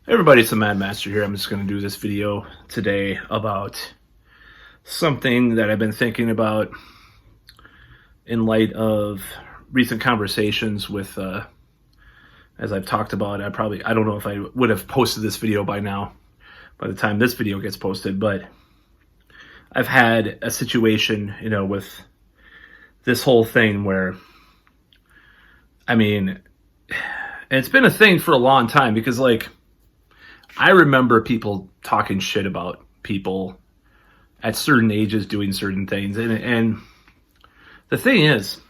Hey everybody, it's the Mad Master here. I'm just going to do this video today about something that I've been thinking about in light of recent conversations with, as I've talked about, I don't know if I would have posted this video by now, by the time this video gets posted, but I've had a situation, with this whole thing where, and it's been a thing for a long time because, I remember people talking shit about people at certain ages doing certain things. And the thing is,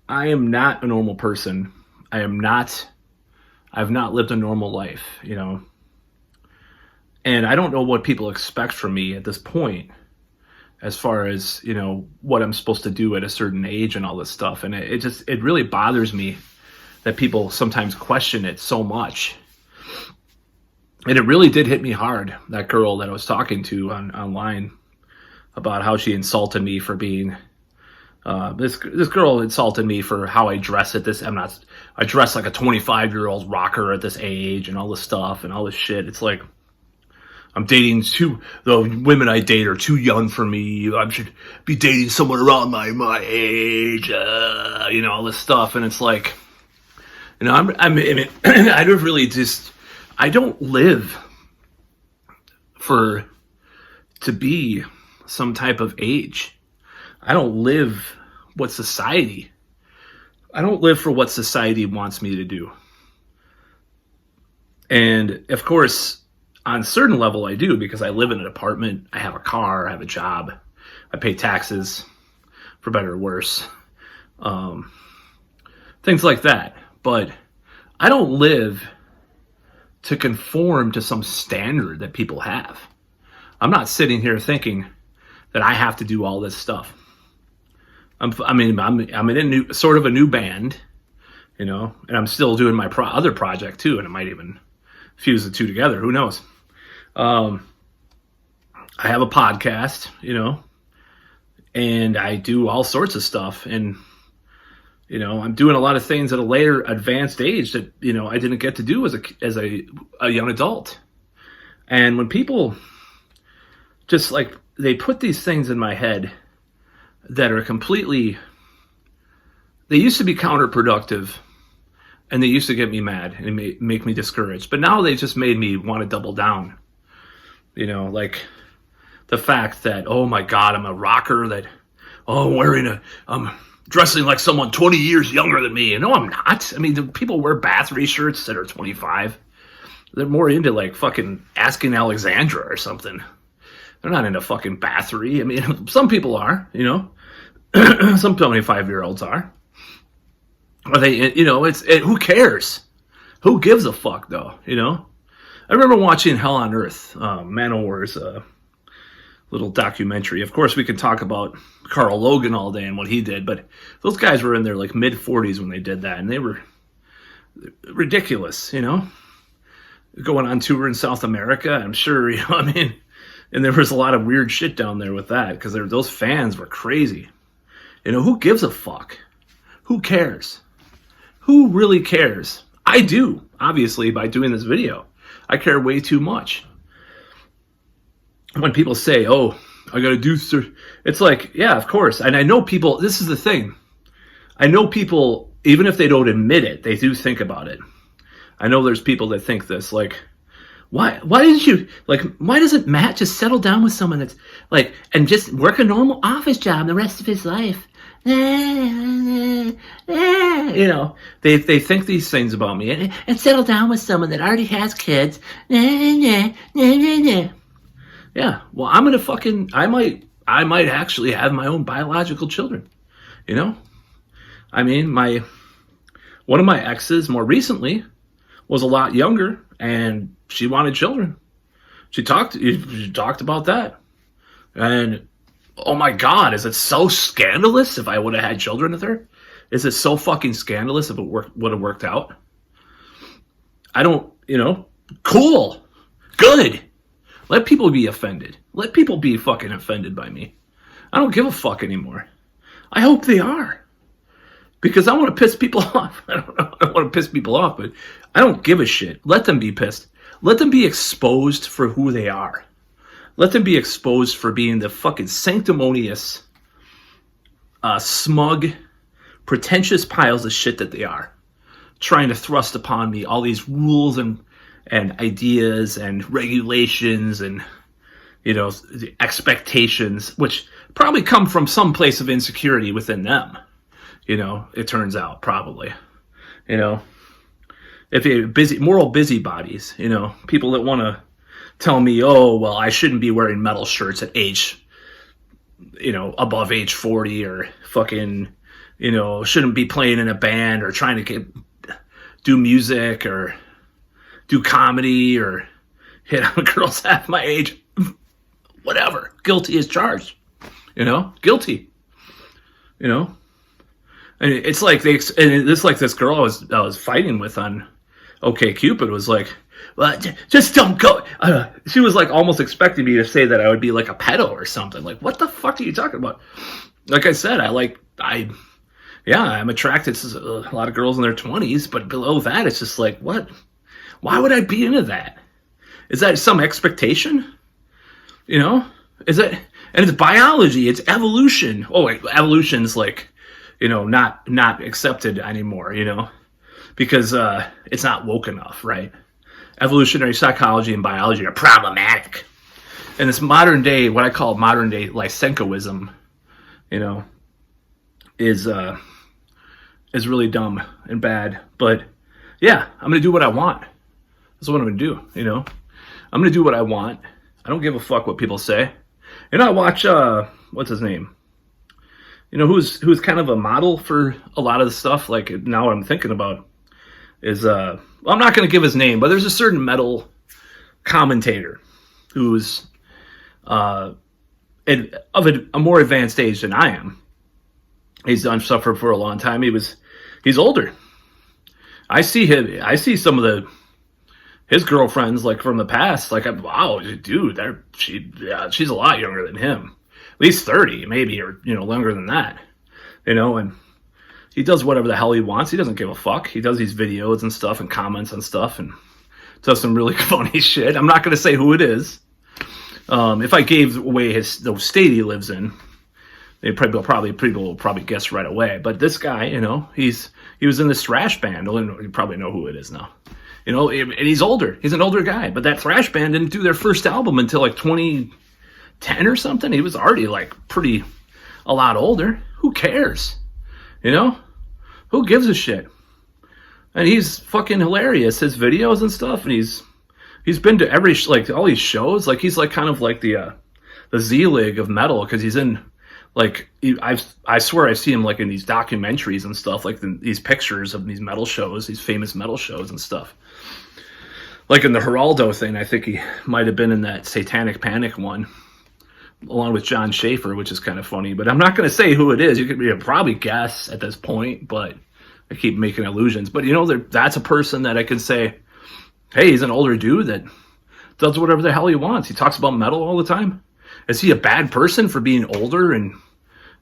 I am not a normal person. I've not lived a normal life, and I don't know what people expect from me at this point as far as, what I'm supposed to do at a certain age and all this stuff. And it really bothers me that people sometimes question it so much. And it really did hit me hard, that girl that I was talking to online about how she insulted me for being, this girl insulted me for how I dress at this, I dress like a 25-year-old rocker at this age and all this stuff and all this shit. It's like, I'm dating the women I date are too young for me. I should be dating someone around my age, all this stuff. And it's like, I don't live to be some type of age. I don't live for what society wants me to do. And of course, on a certain level I do, because I live in an apartment, I have a car, I have a job, I pay taxes, for better or worse. Things like that. But I don't live to conform to some standard that people have. I'm not sitting here thinking that I have to do all this stuff. I'm in a new band, and I'm still doing my other project too, and I might even fuse the two together. Who knows? I have a podcast, and I do all sorts of stuff, and I'm doing a lot of things at a later advanced age that, I didn't get to do as a young adult. And when people just they put these things in my head that are they used to be counterproductive and they used to get me mad and make me discouraged. But now they just made me want to double down. Like the fact that, oh my God, I'm a rocker that, I'm dressing like someone 20 years younger than me. No, I'm not. People wear Bathory shirts that are 25. They're more into fucking Asking Alexandra or something. They're not into fucking Bathory. Some people are, some 25-year-olds are. Or they, who cares? Who gives a fuck though, I remember watching Hell on Earth, Manowar's little documentary. Of course, we can talk about Carl Logan all day and what he did, but those guys were in their mid 40s when they did that, and they were ridiculous, going on tour in South America. I'm sure, and there was a lot of weird shit down there with that because those fans were crazy. Who gives a fuck? Who cares? Who really cares? I do, obviously, by doing this video. I care way too much. When people say, oh, I gotta do, it's like, yeah, of course. And I know people, this is the thing. I know people, even if they don't admit it, they do think about it. I know there's people that think this, why doesn't Matt just settle down with someone that's and just work a normal office job the rest of his life? They think these things about me and settle down with someone that already has kids. Yeah, well, I might actually have my own biological children, one of my exes more recently was a lot younger and she wanted children. She talked about that. And oh my God, is it so scandalous if I would have had children with her? Is it so fucking scandalous if it would have worked out? I don't, cool, good. Let people be offended. Let people be fucking offended by me. I don't give a fuck anymore. I hope they are. because I want to piss people off. I don't want to piss people off, but I don't give a shit. Let them be pissed. Let them be exposed for who they are. Let them be exposed for being the fucking sanctimonious, smug, pretentious piles of shit that they are, trying to thrust upon me all these rules and ideas and regulations and, you know, the expectations, which probably come from some place of insecurity within them. You know, it turns out, probably. You know, if you're moral busybodies, you know, people that want to tell me, oh, well, I shouldn't be wearing metal shirts at age, you know, above age 40, or fucking, you know, shouldn't be playing in a band or trying to do music or do comedy or hit on girls half my age. Whatever. Guilty as charged. You know? Guilty. You know? And it's like this girl I was fighting with on OkCupid was like, well, just don't go. She was like almost expecting me to say that I would be like a pedo or something. Like, what the fuck are you talking about? Like I said, I'm attracted to a lot of girls in their 20s, but below that, it's just like, what? Why would I be into that? Is that some expectation? You know? Is it? And it's biology. It's evolution. Oh, wait, evolution's like, you know, not accepted anymore, you know? Because it's not woke enough, right? Evolutionary psychology and biology are problematic. And this modern day, what I call modern day Lysenkoism, you know, is really dumb and bad. But yeah, I'm going to do what I want. That's what I'm going to do, you know? I'm going to do what I want. I don't give a fuck what people say. You know, I watch, what's his name? You know, who's kind of a model for a lot of the stuff, like now what I'm thinking about is, well, I'm not going to give his name, but there's a certain metal commentator who's of a more advanced age than I am. He's done stuff for a long time. He's older. I see some of his girlfriends, like from the past, like, wow, dude, she's a lot younger than him. At least 30, maybe, or, you know, longer than that. You know, and he does whatever the hell he wants. He doesn't give a fuck. He does these videos and stuff and comments on stuff and does some really funny shit. I'm not going to say who it is. If I gave away the state he lives in, people will probably guess right away. But this guy, you know, he was in this thrash band. You probably know who it is now. You know, and he's older. He's an older guy. But that thrash band didn't do their first album until like 2010 or something. He was already like a lot older. Who cares? You know? Who gives a shit? And he's fucking hilarious. His videos and stuff, and he's been to all these shows. Like, he's like kind of like the Z-League of metal, because he's in, like, I swear I see him like in these documentaries and stuff, like these pictures of these metal shows, these famous metal shows and stuff. Like in the Geraldo thing, I think he might have been in that Satanic Panic one, along with John Schaefer, which is kind of funny. But I'm not going to say who it is. You could probably guess at this point, but I keep making illusions. But, you know, that's a person that I can say, hey, he's an older dude that does whatever the hell he wants. He talks about metal all the time. Is he a bad person for being older and,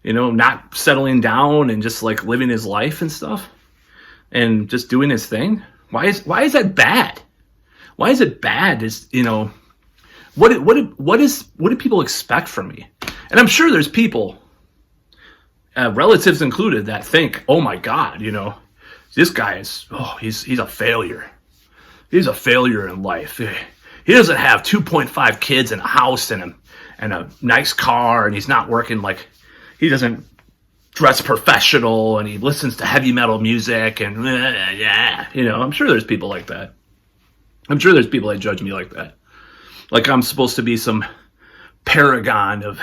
you know, not settling down and just like living his life and stuff and just doing his thing? Why is that bad? Why is it bad? Is, you know, what do people expect from me? And I'm sure there's people, relatives included, that think, oh my God, you know, this guy is, he's a failure. He's a failure in life. He doesn't have 2.5 kids and a house and a nice car, and he's not working, like, he doesn't dress professional, and he listens to heavy metal music, and yeah, you know, I'm sure there's people like that. I'm sure there's people that judge me like that. Like I'm supposed to be some paragon of,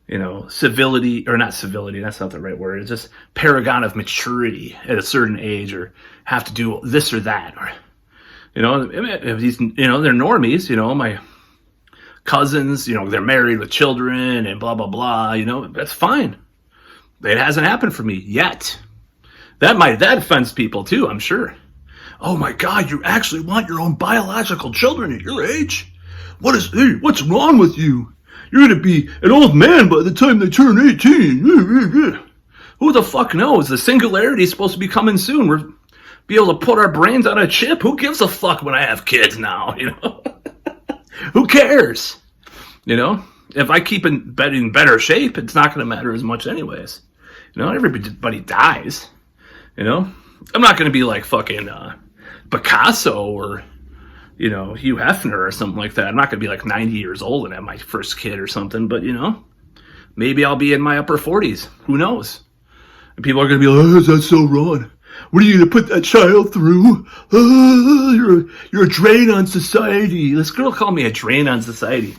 you know, civility, or not civility, that's not the right word. It's just paragon of maturity at a certain age, or have to do this or that, or, you know, if these, you know, they're normies, you know, my cousins, you know, they're married with children and blah, blah, blah, you know, that's fine. It hasn't happened for me yet. That offends people too, I'm sure. Oh my God, you actually want your own biological children at your age? What's wrong with you? You're going to be an old man by the time they turn 18. Who the fuck knows? The singularity is supposed to be coming soon. We're be able to put our brains on a chip. Who gives a fuck when I have kids now? You know, who cares? You know, if I keep in better shape, it's not going to matter as much, anyways. You know, everybody dies. You know, I'm not going to be like fucking Picasso or, you know, Hugh Hefner or something like that. I'm not going to be like 90 years old and have my first kid or something, but, you know, maybe I'll be in my upper 40s. Who knows? And people are going to be like, oh, that's so wrong. What are you going to put that child through? Oh, you're a drain on society. This girl called me a drain on society.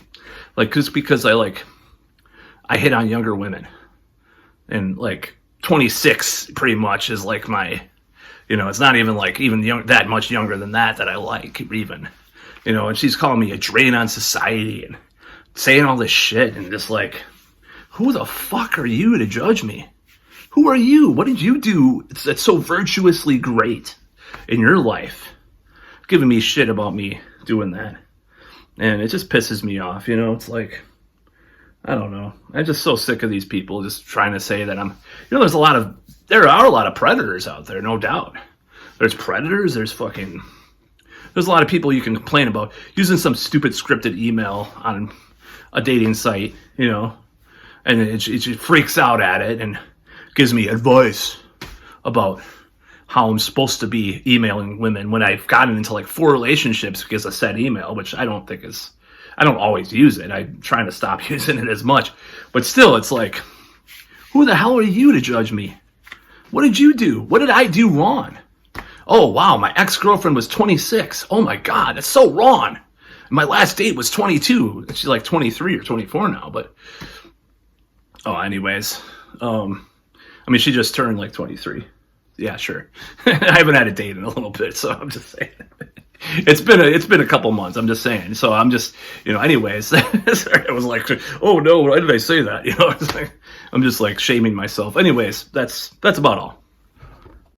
Like, just because I hit on younger women. And, like, 26 pretty much is like my, you know, it's not even like even that much younger than that I like even, you know, and she's calling me a drain on society and saying all this shit and just like, who the fuck are you to judge me? Who are you? What did you do that's so virtuously great in your life? Giving me shit about me doing that. And it just pisses me off, you know, it's like, I don't know. I'm just so sick of these people just trying to say that I'm, you know, there are a lot of predators out there, no doubt. There's predators, there's a lot of people you can complain about using some stupid scripted email on a dating site, you know, and it just freaks out at it and gives me advice about how I'm supposed to be emailing women when I've gotten into like 4 relationships because of said email, which I don't always use it. I'm trying to stop using it as much. But still, it's like, who the hell are you to judge me? What did you do? What did I do wrong? Oh, wow, my ex-girlfriend was 26. Oh, my God, that's so wrong. My last date was 22. She's like 23 or 24 now. But, anyways. I mean, she just turned like 23. Yeah, sure. I haven't had a date in a little bit, so I'm just saying. It's been a couple months. I'm just saying. So I'm just, you know. Anyways, sorry, I was like, oh no, why did I say that? You know, I'm just like shaming myself. Anyways, that's about all.